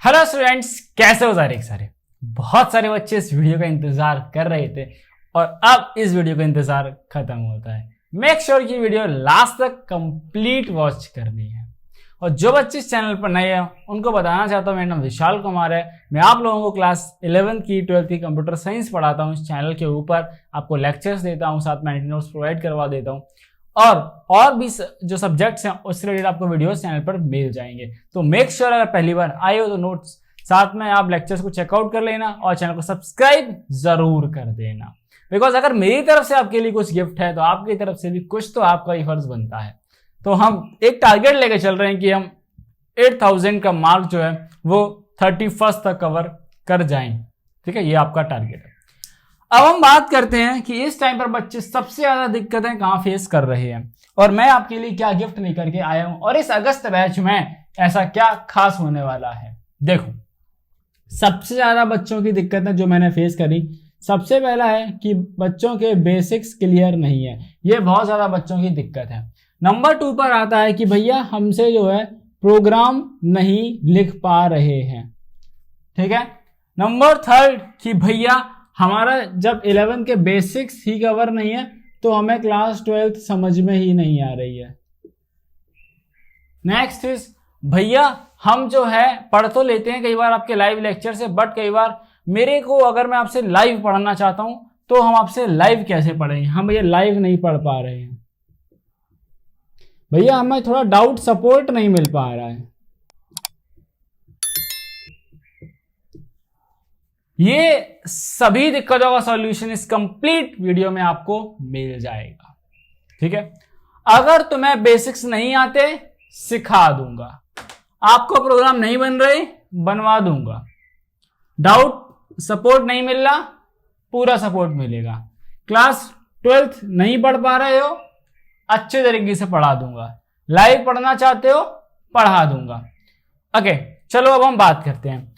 Hello students, कैसे हो सारे बहुत सारे बच्चे इस वीडियो का इंतजार कर रहे थे और अब इस वीडियो का इंतजार खत्म होता है। मेक श्योर की वीडियो लास्ट तक कंप्लीट वॉच करनी है। और जो बच्चे इस चैनल पर नए हैं उनको बताना चाहता हूँ, मेरा नाम विशाल कुमार है। मैं आप लोगों को क्लास 11 की 12th की कंप्यूटर साइंस पढ़ाता हूँ। इस चैनल के ऊपर आपको लेक्चर्स देता हूँ, साथ में नोट्स प्रोवाइड करवा देता हूँ और भी जो सब्जेक्ट्स हैं उससे रिलेटेड आपको वीडियोस चैनल पर मिल जाएंगे। तो मेक श्योर अगर पहली बार आए हो तो नोट्स साथ में आप लेक्चर्स को चेकआउट कर लेना और चैनल को सब्सक्राइब जरूर कर देना। बिकॉज अगर मेरी तरफ से आपके लिए कुछ गिफ्ट है तो आपकी तरफ से भी कुछ तो आपका ही फर्ज बनता है। तो हम एक टारगेट लेके चल रहे हैं कि हम 8000 का मार्क जो है वो 31st तक कवर कर जाएं। ठीक है, ये आपका टारगेट है। अब हम बात करते हैं कि इस टाइम पर बच्चे सबसे ज्यादा दिक्कतें कहां फेस कर रहे हैं और मैं आपके लिए क्या गिफ्ट लेकर के आया हूं और इस अगस्त बैच में ऐसा क्या खास होने वाला है। देखो, सबसे ज्यादा बच्चों की दिक्कतें जो मैंने फेस करी, सबसे पहला है कि बच्चों के बेसिक्स क्लियर नहीं है। ये बहुत ज्यादा बच्चों की दिक्कत है। नंबर 2 पर आता है कि भैया हमसे जो है प्रोग्राम नहीं लिख पा रहे हैं। ठीक है। नंबर 3 कि भैया हमारा जब 11 के बेसिक्स ही कवर नहीं है तो हमें क्लास 12th समझ में ही नहीं आ रही है। नेक्स्ट इज भैया हम जो है पढ़ तो लेते हैं कई बार आपके लाइव लेक्चर से, बट कई बार मेरे को अगर मैं आपसे लाइव पढ़ना चाहता हूं तो हम आपसे लाइव कैसे पढ़ेंगे, हम भैया लाइव नहीं पढ़ पा रहे हैं। भैया हमें थोड़ा डाउट सपोर्ट नहीं मिल पा रहा है। ये सभी दिक्कतों का सॉल्यूशन इस कंप्लीट वीडियो में आपको मिल जाएगा। ठीक है। अगर तुम्हें बेसिक्स नहीं आते सिखा दूंगा, आपको प्रोग्राम नहीं बन रहे बनवा दूंगा, डाउट सपोर्ट नहीं मिल रहा पूरा सपोर्ट मिलेगा, क्लास 12th नहीं पढ़ पा रहे हो अच्छे तरीके से पढ़ा दूंगा, लाइव पढ़ना चाहते हो पढ़ा दूंगा। ओके, चलो अब हम बात करते हैं।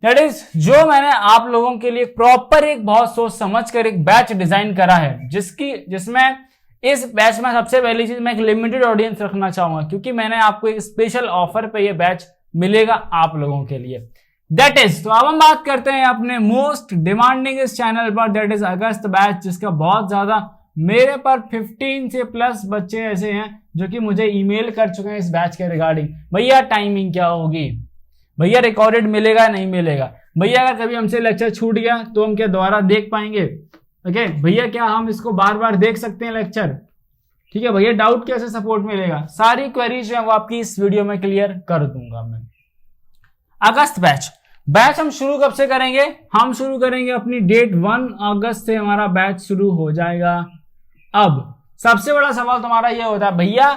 दैट इज जो मैंने आप लोगों के लिए प्रॉपर एक बहुत सोच समझ कर एक बैच डिजाइन करा है, जिसमें इस बैच में सबसे पहली चीज मैं एक लिमिटेड ऑडियंस रखना चाहूंगा, क्योंकि मैंने आपको एक स्पेशल ऑफर पे ये बैच मिलेगा आप लोगों के लिए। दैट इज, तो अब हम बात करते हैं अपने मोस्ट डिमांडिंग इस चैनल पर, दैट इज अगस्त बैच, जिसका बहुत ज्यादा मेरे पर 15 से प्लस बच्चे ऐसे हैं जो कि मुझे ईमेल कर चुके हैं इस बैच के रिगार्डिंग। भैया टाइमिंग क्या होगी, भैया रिकॉर्डेड मिलेगा नहीं मिलेगा, भैया अगर कभी हमसे लेक्चर छूट गया तो हम क्या दोबारा देख पाएंगे, ओके भैया क्या हम इसको बार बार देख सकते हैं लेक्चर, ठीक है भैया डाउट कैसे सपोर्ट मिलेगा, सारी क्वेरीज जो है वो आपकी इस वीडियो में क्लियर कर दूंगा मैं। अगस्त बैच हम शुरू कब से करेंगे, हम शुरू करेंगे अपनी डेट 1 अगस्त से हमारा बैच शुरू हो जाएगा। अब सबसे बड़ा सवाल तुम्हारा यह होता है भैया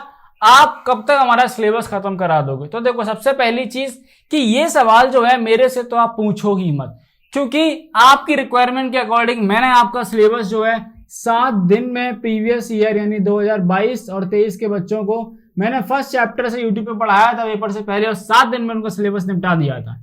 आप कब तक हमारा सिलेबस खत्म करा दोगे। तो देखो, सबसे पहली चीज कि ये सवाल जो है मेरे से तो आप पूछोगी मत, क्योंकि आपकी रिक्वायरमेंट के अकॉर्डिंग मैंने आपका सिलेबस जो है 7 दिन में प्रीवियस ईयर यानी 2022 और 23 के बच्चों को मैंने फर्स्ट चैप्टर से यूट्यूब पे पढ़ाया था पेपर से पहले और 7 दिन में उनका सिलेबस निपटा दिया था।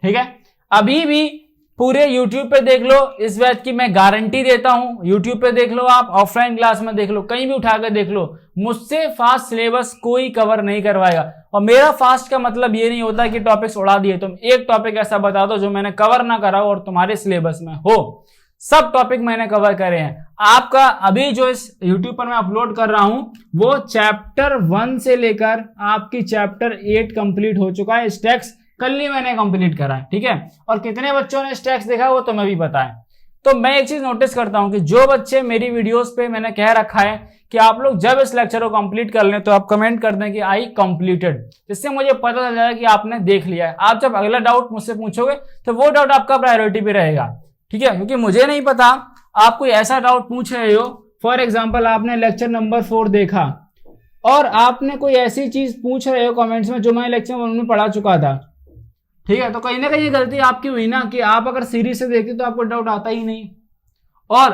ठीक है, अभी भी पूरे यूट्यूब पे देख लो, इस बैच की मैं गारंटी देता हूं। यूट्यूब पे देख लो, आप ऑफलाइन क्लास में देख लो, कहीं भी उठा कर देख लो, मुझसे फास्ट सिलेबस कोई कवर नहीं करवाएगा। और मेरा फास्ट का मतलब ये नहीं होता कि टॉपिक्स उड़ा दिए, तुम एक टॉपिक ऐसा बता दो जो मैंने कवर ना करा और तुम्हारे सिलेबस में हो। सब टॉपिक मैंने कवर करे हैं। आपका अभी जो इस यूट्यूब पर मैं अपलोड कर रहा हूं वो चैप्टर 1 से लेकर आपकी चैप्टर 8 कंप्लीट हो चुका है। स्टैक्स कल ही मैंने कंप्लीट करा है। ठीक है, और कितने बच्चों ने स्टैक्स देखा वो तुम्हें भी पता है। तो मैं एक चीज नोटिस करता हूं कि जो बच्चे मेरी वीडियोस पे मैंने कह रखा है कि आप लोग जब इस लेक्चर को कंप्लीट कर लें तो आप कमेंट कर दें कि आई कंप्लीटेड, जिससे मुझे पता चल जाएगा कि आपने देख लिया है। आप जब अगला डाउट मुझसे पूछोगे तो वो डाउट आपका प्रायोरिटी पे रहेगा। ठीक है, क्योंकि मुझे नहीं पता आप कोई ऐसा डाउट पूछ रहे हो, फॉर एग्जाम्पल आपने लेक्चर नंबर 4 देखा और आपने कोई ऐसी चीज पूछ रहे हो कमेंट्स में जो मैं लेक्चर 1 में पढ़ा चुका था। ठीक है, तो कहीं ना कहीं गलती आपकी हुई ना कि आप अगर सीरीज से देखते तो आपको डाउट आता ही नहीं। और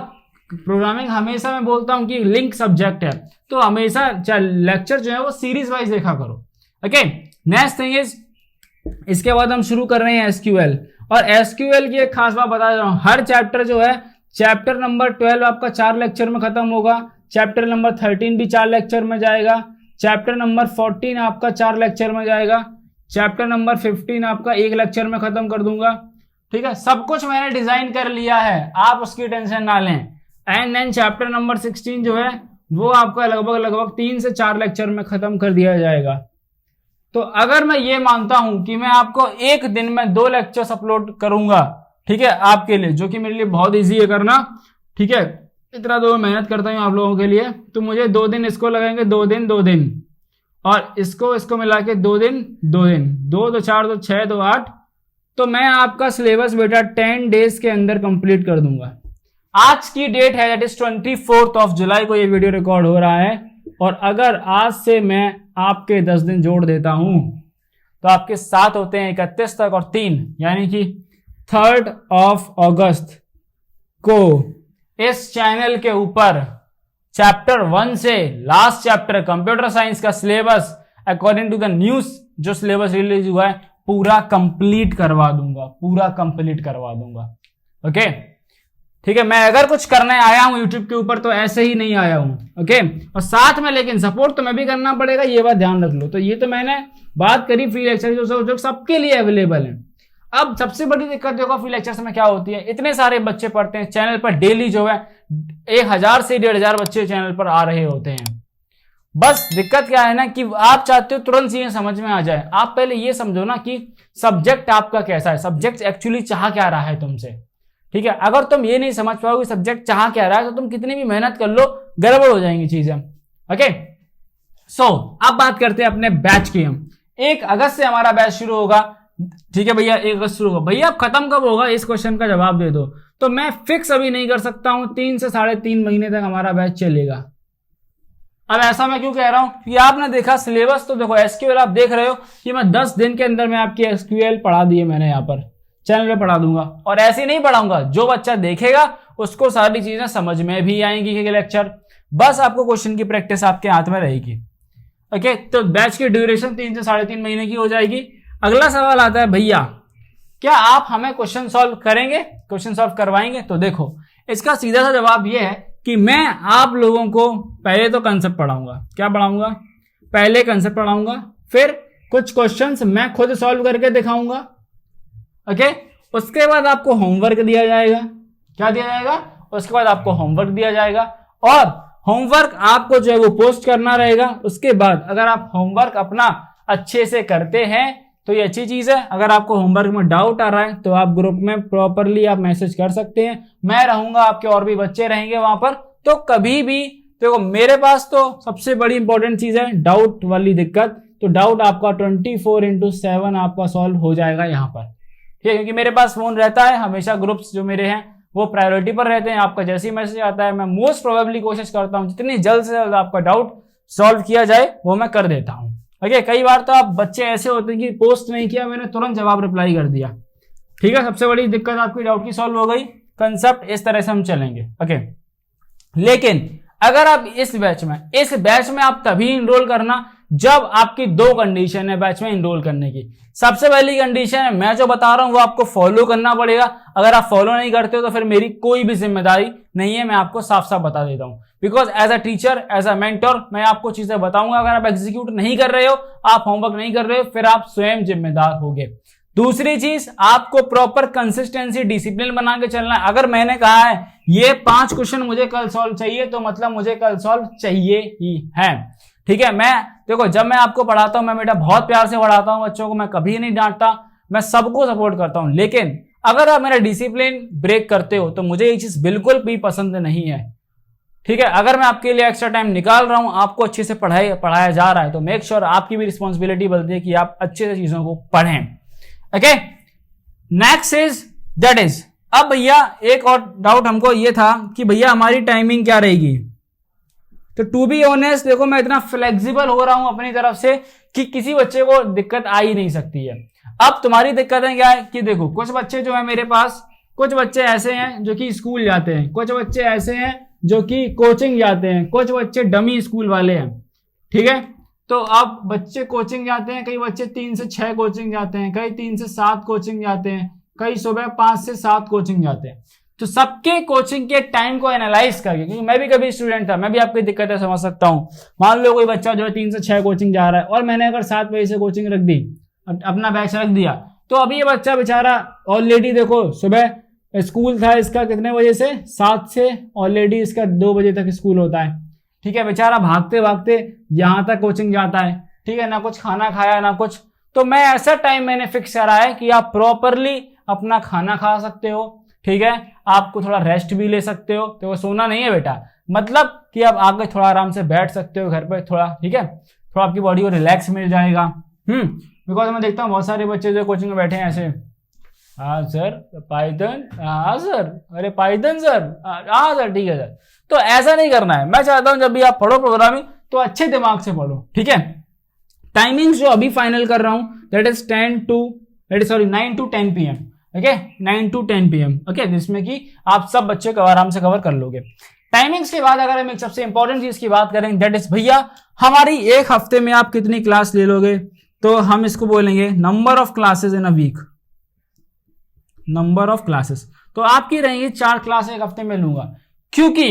प्रोग्रामिंग हमेशा मैं बोलता हूं कि लिंक सब्जेक्ट है, तो हमेशा लेक्चर जो है वो सीरीज वाइज देखा करो। ओके, नेक्स्ट थिंग इज, इसके बाद हम शुरू कर रहे हैं एसक्यूएल। और एसक्यूएल की एक खास बात बता रहा हूं, हर चैप्टर जो है चैप्टर नंबर 12 आपका 4 लेक्चर में खत्म होगा, चैप्टर नंबर 13 भी 4 लेक्चर में जाएगा, चैप्टर नंबर 14 आपका 4 लेक्चर में जाएगा। चैप्टर नंबर 15 आपका एक लेक्चर में खत्म कर दूंगा। ठीक है, सब कुछ मैंने डिजाइन कर लिया है, आप उसकी टेंशन ना लें। एंड देन चैप्टर नंबर 16 जो है वो आपका लगभग 3 से 4 लेक्चर में खत्म कर दिया जाएगा। तो अगर मैं ये मानता हूं कि मैं आपको एक दिन में 2 लेक्चर्स अपलोड करूंगा, ठीक है, आपके लिए, जो कि मेरे लिए बहुत ईजी है करना, ठीक है, इतना तो मेहनत करता हूं आप लोगों के लिए, तो मुझे 2 दिन इसको लगेंगे, 2 दिन और इसको मिला के 2 दिन 2 तो 4 तो 6 तो 8, तो मैं आपका सिलेबस बेटा 10 डेज के अंदर कंप्लीट कर दूंगा। आज की डेट है दैट इज 24 जुलाई को ये वीडियो रिकॉर्ड हो रहा है, और अगर आज से मैं आपके 10 दिन जोड़ देता हूं तो आपके 7 होते हैं 31 तक और 3 यानी कि 3 अगस्त को इस चैनल के ऊपर चैप्टर 1 से लास्ट चैप्टर कंप्यूटर साइंस का syllabus according to the news जो सिलेबस रिलीज हुआ है पूरा कंप्लीट करवा दूंगा। ओके, ठीक है, मैं अगर कुछ करने आया हूं यूट्यूब के ऊपर तो ऐसे ही नहीं आया हूं। ओके, और साथ में लेकिन सपोर्ट तो मैं भी करना पड़ेगा, ये बात ध्यान रख लो। तो ये तो मैंने बात करी फ्री लेक्चर जो सबके लिए अवेलेबल है। अब सबसे बड़ी दिक्कत देखो फ्री लेक्चर्स में क्या होती है, इतने सारे बच्चे पढ़ते हैं चैनल पर, डेली जो है 1000 से 1500 बच्चे चैनल पर आ रहे होते हैं। बस दिक्कत क्या है ना कि आप चाहते हो तुरंत चीजें समझ में आ जाए। आप पहले ये समझो ना कि सब्जेक्ट आपका कैसा है, सब्जेक्ट एक्चुअली चाह क्या रहा है तुमसे। ठीक है, अगर तुम ये नहीं समझ पाओगे सब्जेक्ट चाह क्या रहा है तो तुम कितनी भी मेहनत कर लो गड़बड़ हो जाएंगी चीजें। ओके, सो अब बात करते हैं अपने बैच की। हम 1 अगस्त से हमारा बैच शुरू होगा। ठीक है भैया, 1 अगस्त शुरू होगा। भैया अब खत्म कब होगा, इस क्वेश्चन का जवाब दे दो। तो मैं फिक्स अभी नहीं कर सकता हूं, 3 से 3.5 महीने तक हमारा बैच चलेगा। अब ऐसा मैं क्यों कह रहा हूं कि आपने देखा सिलेबस, तो देखो एसक्यूएल आप देख रहे हो कि मैं 10 दिन के अंदर में आपकी एसक्यूएल पढ़ा दी है, मैंने यहाँ पर चैनल पे पढ़ा दूंगा। और ऐसे नहीं पढ़ाऊंगा, जो बच्चा देखेगा उसको सारी चीजें समझ में भी आएंगी कि लेक्चर, बस आपको क्वेश्चन की प्रैक्टिस आपके हाथ में रहेगी। ओके, तो बैच की ड्यूरेशन 3 से 3.5 महीने की हो जाएगी। अगला सवाल आता है, भैया क्या आप हमें क्वेश्चन सॉल्व करेंगे, क्वेश्चन सॉल्व करवाएंगे? तो देखो इसका सीधा सा जवाब यह है कि मैं आप लोगों को पहले तो कंसेप्ट पढ़ाऊंगा। क्या पढ़ाऊंगा? पहले कंसेप्ट पढ़ाऊंगा, फिर कुछ क्वेश्चंस मैं खुद सॉल्व करके दिखाऊंगा। ओके, उसके बाद आपको होमवर्क दिया जाएगा। क्या दिया जाएगा? उसके बाद आपको होमवर्क दिया जाएगा, और होमवर्क आपको जो है वो पोस्ट करना रहेगा। उसके बाद अगर आप होमवर्क अपना अच्छे से करते हैं तो ये अच्छी चीज है। अगर आपको होमवर्क में डाउट आ रहा है तो आप ग्रुप में प्रॉपरली आप मैसेज कर सकते हैं, मैं रहूंगा, आपके और भी बच्चे रहेंगे वहां पर। तो कभी भी देखो मेरे पास तो सबसे बड़ी इंपॉर्टेंट चीज है डाउट वाली दिक्कत, तो डाउट आपका 24/7 आपका सॉल्व हो जाएगा यहाँ पर। ठीक है, क्योंकि मेरे पास फोन रहता है हमेशा, ग्रुप्स जो मेरे हैं वो प्रायोरिटी पर रहते हैं। आपका जैसे ही मैसेज आता है मैं मोस्ट प्रोबेबली कोशिश करता हूं जितनी जल्द से जल्द आपका डाउट सॉल्व किया जाए वो मैं कर देता हूं। ओके, कई बार तो आप बच्चे ऐसे होते हैं कि पोस्ट नहीं किया, मैंने तुरंत जवाब रिप्लाई कर दिया। ठीक है, सबसे बड़ी दिक्कत आपकी डाउट की सॉल्व हो गई। कंसेप्ट इस तरह से हम चलेंगे। ओके, लेकिन अगर आप इस बैच में आप तभी इनरोल करना जब आपकी 2 कंडीशन है बैच में इनरोल करने की। सबसे पहली कंडीशन है मैं जो बता रहा हूं वो आपको फॉलो करना पड़ेगा। अगर आप फॉलो नहीं करते हो तो फिर मेरी कोई भी जिम्मेदारी नहीं है, मैं आपको साफ साफ बता देता हूं। Because as a teacher, as a mentor मैं आपको चीजें बताऊंगा। अगर आप एग्जीक्यूट नहीं कर रहे हो, आप होमवर्क नहीं कर रहे हो, फिर आप स्वयं जिम्मेदार होगे। दूसरी चीज, आपको प्रॉपर कंसिस्टेंसी डिसिप्लिन बना के चलना है। अगर मैंने कहा है ये 5 क्वेश्चन मुझे कल सॉल्व चाहिए तो मतलब मुझे कल सॉल्व चाहिए ही है। ठीक है, मैं देखो जब मैं आपको पढ़ाता हूं मैं बेटा बहुत प्यार से पढ़ाता हूं बच्चों को, मैं कभी नहीं डांटता, मैं सबको सपोर्ट करता हूं। लेकिन अगर आप मेरा डिसिप्लिन ब्रेक करते हो तो मुझे ये चीज बिल्कुल भी पसंद नहीं है। ठीक है, अगर मैं आपके लिए एक्स्ट्रा टाइम निकाल रहा हूं, आपको अच्छे से पढ़ाया जा रहा है तो मेक श्योर आपकी भी रिस्पॉन्सिबिलिटी बनती है कि आप अच्छे से चीजों को पढ़ें। Okay, next is that is, अब भैया एक और डाउट हमको ये था कि भैया हमारी टाइमिंग क्या रहेगी। तो टू बी ऑनेस्ट देखो मैं इतना फ्लेक्सिबल हो रहा हूं अपनी तरफ से कि किसी बच्चे को दिक्कत आ ही नहीं सकती है। अब तुम्हारी दिक्कतें क्या है कि देखो कुछ बच्चे जो है मेरे पास, कुछ बच्चे ऐसे हैं जो कि स्कूल जाते हैं, कुछ बच्चे ऐसे हैं जो कि कोचिंग जाते हैं, कुछ बच्चे डमी स्कूल वाले हैं। ठीक है, तो अब बच्चे कोचिंग जाते हैं, कई बच्चे 3 से 6 कोचिंग जाते हैं, कई 3 से 7 कोचिंग जाते हैं, कई सुबह 5 से 7 कोचिंग जाते हैं। तो सबके कोचिंग के टाइम को एनालाइज करके, क्योंकि मैं भी कभी स्टूडेंट था, मैं भी आपकी दिक्कतें समझ सकता हूं। मान लो कोई बच्चा जो है 3 से 6 कोचिंग जा रहा है और मैंने अगर 7 बजे से कोचिंग रख दी, अपना बैच रख दिया। तो अभी ये बच्चा बेचारा ऑलरेडी देखो सुबह स्कूल था इसका कितने बजे से, 7 से, ऑलरेडी इसका 2 बजे तक स्कूल होता है। ठीक है, बेचारा भागते भागते यहां तक कोचिंग जाता है। ठीक है, ना कुछ खाना खाया ना कुछ। तो मैं ऐसा टाइम मैंने फिक्स करा है कि आप प्रॉपरली अपना खाना खा सकते हो। ठीक है, आपको थोड़ा रेस्ट भी ले सकते हो। तो वो सोना नहीं है बेटा, मतलब कि आप आगे थोड़ा आराम से बैठ सकते हो घर पे थोड़ा। ठीक है, थोड़ा आपकी बॉडी को रिलैक्स मिल जाएगा। बिकॉज मैं देखता हूँ बहुत सारे बच्चे जो कोचिंग में बैठे हैं ऐसे, हाँ सर पाइथन, हाँ सर, अरे पाइथन सर, हाँ सर ठीक है सर। तो ऐसा नहीं करना है। मैं चाहता हूं जब भी आप पढ़ो प्रोग्रामिंग तो अच्छे दिमाग से पढ़ो। ठीक है, टाइमिंग जो अभी फाइनल कर रहा हूं that is 9 to 10 PM। Okay, 9 to 10 PM। Okay, जिसमें कि आप सब बच्चे को आराम से कवर कर लोगे। टाइमिंग्स के बाद अगर हम एक सबसे इंपॉर्टेंट चीज की बात करें दैट इज भैया हमारी एक हफ्ते में आप कितनी क्लास ले लोगे, तो हम इसको बोलेंगे number of classes in a week. Number of classes तो आपकी रहेंगी 4 क्लास एक हफ्ते में लूंगा। क्योंकि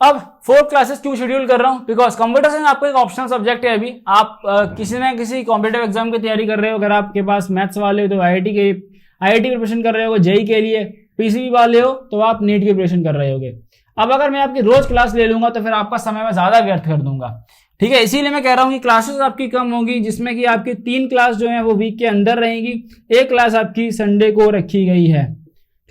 अब 4 क्लासेस क्यों शेड्यूल कर रहा हूं, बिकॉज कंप्यूटर साइंस आपका एक ऑप्शनल सब्जेक्ट है। अभी आप किसी ना किसी कॉम्पिटेटिव एग्जाम की तैयारी कर रहे हो, अगर आपके पास मैथ्स वाले हो तो आईआईटी प्रिपरेशन कर रहे हो, जेई के लिए, पीसीबी वाले हो तो आप नीट की प्रिपरेशन कर रहे होगे। अब अगर मैं आपकी रोज क्लास ले लूंगा तो फिर आपका समय मैं ज्यादा व्यर्थ कर दूंगा। ठीक है, इसीलिए मैं कह रहा हूं कि क्लासेस आपकी कम होगी, जिसमें कि आपकी 3 क्लास जो है वो वीक के अंदर रहेंगी। एक क्लास आपकी संडे को रखी गई है।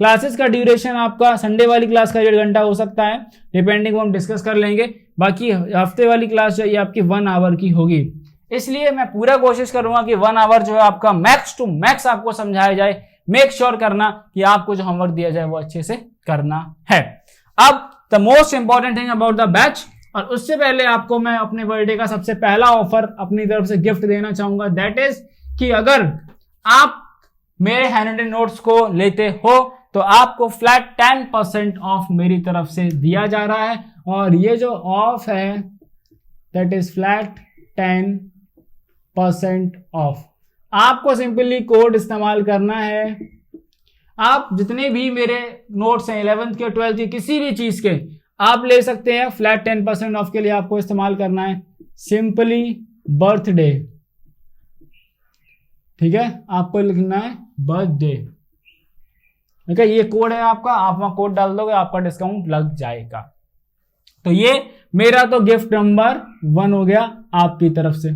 क्लासेस का ड्यूरेशन आपका संडे वाली क्लास का 1.5 घंटा हो सकता है, डिपेंडिंग हम डिस्कस कर लेंगे। बाकी हफ्ते वाली क्लास जो ये आपकी 1 आवर की होगी। इसलिए मैं पूरा कोशिश करूंगा कि 1 आवर जो है आपका मैक्स टू मैक्स आपको समझाया जाए। मेक श्योर करना कि आपको जो होमवर्क दिया जाए वो अच्छे से करना है। अब the most important thing about the batch, और उससे पहले आपको मैं अपने बर्थडे का सबसे पहला ऑफर अपनी तरफ से गिफ्ट देना चाहूंगा। दैट इज कि अगर आप मेरे हैंडरिटन नोट्स को लेते हो तो आपको फ्लैट 10% ऑफ मेरी तरफ से दिया जा रहा है। और ये जो ऑफ है दैट इज फ्लैट 10% ऑफ। आपको सिंपली कोड इस्तेमाल करना है। आप जितने भी मेरे नोट्स हैं 11th के 12th के किसी भी चीज के आप ले सकते हैं। फ्लैट 10% ऑफ के लिए आपको इस्तेमाल करना है सिंपली बर्थडे। ठीक है, आपको लिखना है बर्थडे। ठीक है, ये कोड है आपका, आप वहां कोड डाल दोगे आपका डिस्काउंट लग जाएगा। तो ये मेरा तो गिफ्ट नंबर 1 हो गया आपकी तरफ से।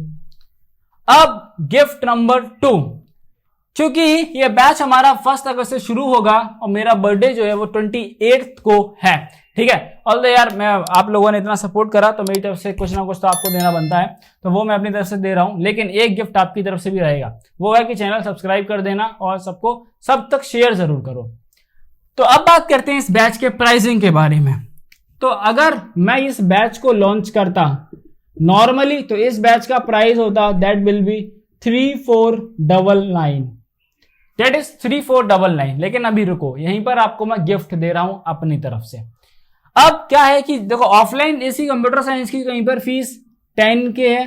अब गिफ्ट नंबर 2, क्योंकि ये बैच हमारा 1 अगस्त से शुरू होगा और मेरा बर्थडे जो है वो 28 को है। ठीक है, ऑल्दो यार मैं आप लोगों ने इतना सपोर्ट करा तो मेरी तरफ से कुछ ना कुछ तो आपको देना बनता है, तो वो मैं अपनी तरफ से दे रहा हूं। लेकिन एक गिफ्ट आपकी तरफ से भी रहेगा, वो है कि चैनल सब्सक्राइब कर देना और सबको सब तक शेयर जरूर करो। तो अब बात करते हैं इस बैच के प्राइसिंग के बारे में। तो अगर मैं इस बैच को लॉन्च करता नॉर्मली तो इस बैच का प्राइस होता that will be 3499। That is 3499। लेकिन अभी रुको, यहीं पर आपको मैं गिफ्ट दे रहा हूं अपनी तरफ से। अब क्या है कि देखो ऑफलाइन इसी कंप्यूटर साइंस की कहीं पर फीस 10 के है,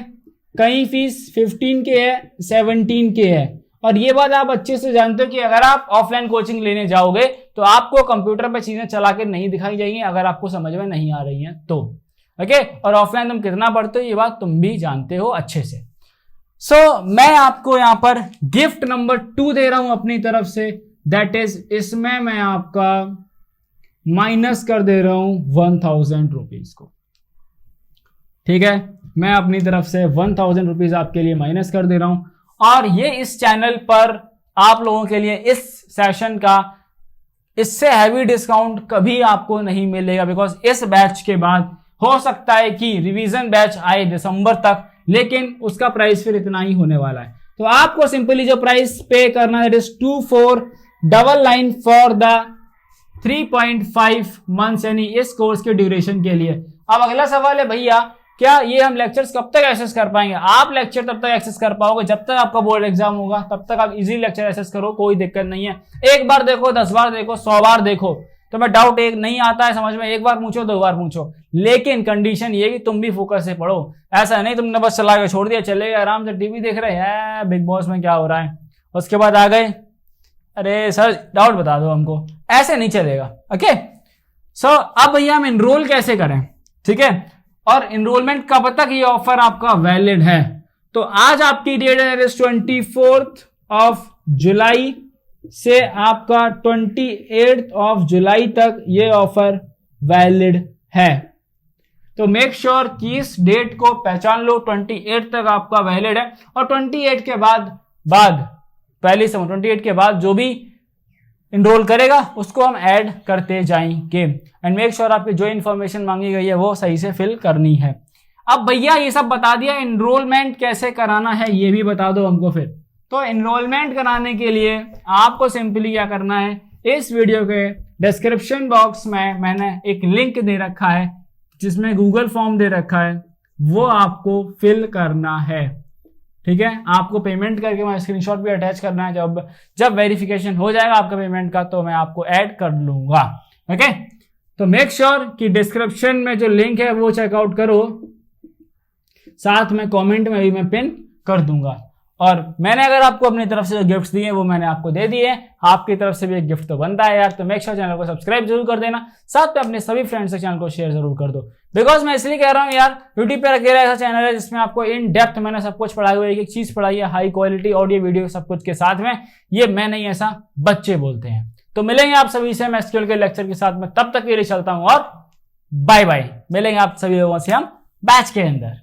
कहीं फीस 15 के है, 17 के है। और ये बात आप अच्छे से जानते हो कि अगर आप ऑफलाइन कोचिंग लेने जाओगे तो आपको कंप्यूटर पे चीजें चला के नहीं दिखाई जाएंगी अगर आपको समझ में नहीं आ रही हैं तो। ओके, और ऑफलाइन तुम कितना पढ़ते हो ये बात तुम भी जानते हो अच्छे से। सो मैं आपको यहां पर गिफ्ट नंबर 2 दे रहा हूं अपनी तरफ से। दैट इज इसमें मैं आपका माइनस कर दे रहा हूं 1000 रुपीज को। ठीक है, मैं अपनी तरफ से 1000 रुपीज आपके लिए माइनस कर दे रहा हूं। और ये इस चैनल पर आप लोगों के लिए इस सेशन का इससे हैवी डिस्काउंट कभी आपको नहीं मिलेगा। बिकॉज इस बैच के बाद हो सकता है कि रिवीजन बैच आए दिसंबर तक, लेकिन उसका प्राइस फिर इतना ही होने वाला है। तो आपको सिंपली जो प्राइस पे करना है 2499 फॉर द 3.5 मंथ्स, यानी इस कोर्स के ड्यूरेशन के लिए। अब अगला सवाल है भैया क्या ये हम लेक्चर्स कब तक एक्सेस कर पाएंगे? आप लेक्चर तब तक एक्सेस कर पाओगे जब तक आपका बोर्ड एग्जाम होगा, तब तक आप इजी लेक्चर एक्सेस करो, कोई दिक्कत नहीं है। एक बार देखो, 10 बार देखो, 100 बार देखो, तो मैं डाउट एक नहीं आता है समझ में, एक बार पूछो, 2 बार पूछो, लेकिन कंडीशन ये कि तुम भी फोकस से पढ़ो। ऐसा नहीं तुमने बस चला के छोड़ दिया, चले गए आराम से टीवी देख रहे हैं बिग बॉस में क्या हो रहा है, उसके बाद आ गए अरे सर डाउट बता दो हमको, ऐसे नहीं चलेगा। ओके, सो अब भैया हम इनरोल कैसे करें? ठीक है, और इनरोलमेंट कब तक ये ऑफर आपका वैलिड है? तो आज आपकी डेट है 24 जुलाई से आपका 28 जुलाई तक ये ऑफर वैलिड है। तो मेक श्योर कि इस डेट को पहचान लो, 28 तक आपका वैलिड है और 28 के बाद पहली समझ 28 के बाद जो भी इनरोल करेगा उसको हम ऐड करते जाएंगे। एंड मेक श्योर आपकी जो इन्फॉर्मेशन मांगी गई है वो सही से फिल करनी है। अब भैया ये सब बता दिया, इनरोलमेंट कैसे कराना है ये भी बता दो हमको फिर। तो इनरोलमेंट कराने के लिए आपको सिंपली क्या करना है, इस वीडियो के डिस्क्रिप्शन बॉक्स में मैंने एक लिंक दे रखा है जिसमें गूगल फॉर्म दे रखा है, वो आपको फिल करना है। ठीक है, आपको पेमेंट करके मैं स्क्रीनशॉट भी अटैच करना है। जब वेरिफिकेशन हो जाएगा आपका पेमेंट का तो मैं आपको ऐड कर लूंगा। ओके, तो मेक श्योर कि डिस्क्रिप्शन में जो लिंक है वो चेकआउट करो, साथ में कमेंट में भी मैं पिन कर दूंगा। और मैंने अगर आपको अपनी तरफ से जो गिफ्ट्स दिए वो मैंने आपको दे दिए, आपकी तरफ से भी एक गिफ्ट तो बनता है यार। तो मेक श्योर चैनल को सब्सक्राइब जरूर कर देना, साथ में अपने सभी फ्रेंड्स से चैनल को शेयर जरूर कर दो। बिकॉज मैं इसलिए कह रहा हूँ यार, यूट्यूब पर अकेला ऐसा चैनल है जिसमें आपको इन डेप्थ मैंने सब कुछ पढ़ाया हुआ है, एक चीज पढ़ाई है, हाई क्वालिटी ऑडियो वीडियो सब कुछ के साथ में। ये मैं नहीं, ऐसा बच्चे बोलते हैं। तो मिलेंगे आप सभी से मैं एसक्यूएल के लेक्चर के साथ में, तब तक के लिए चलता हूं और बाय बाय। मिलेंगे आप सभी लोगों से हम बैच के अंदर।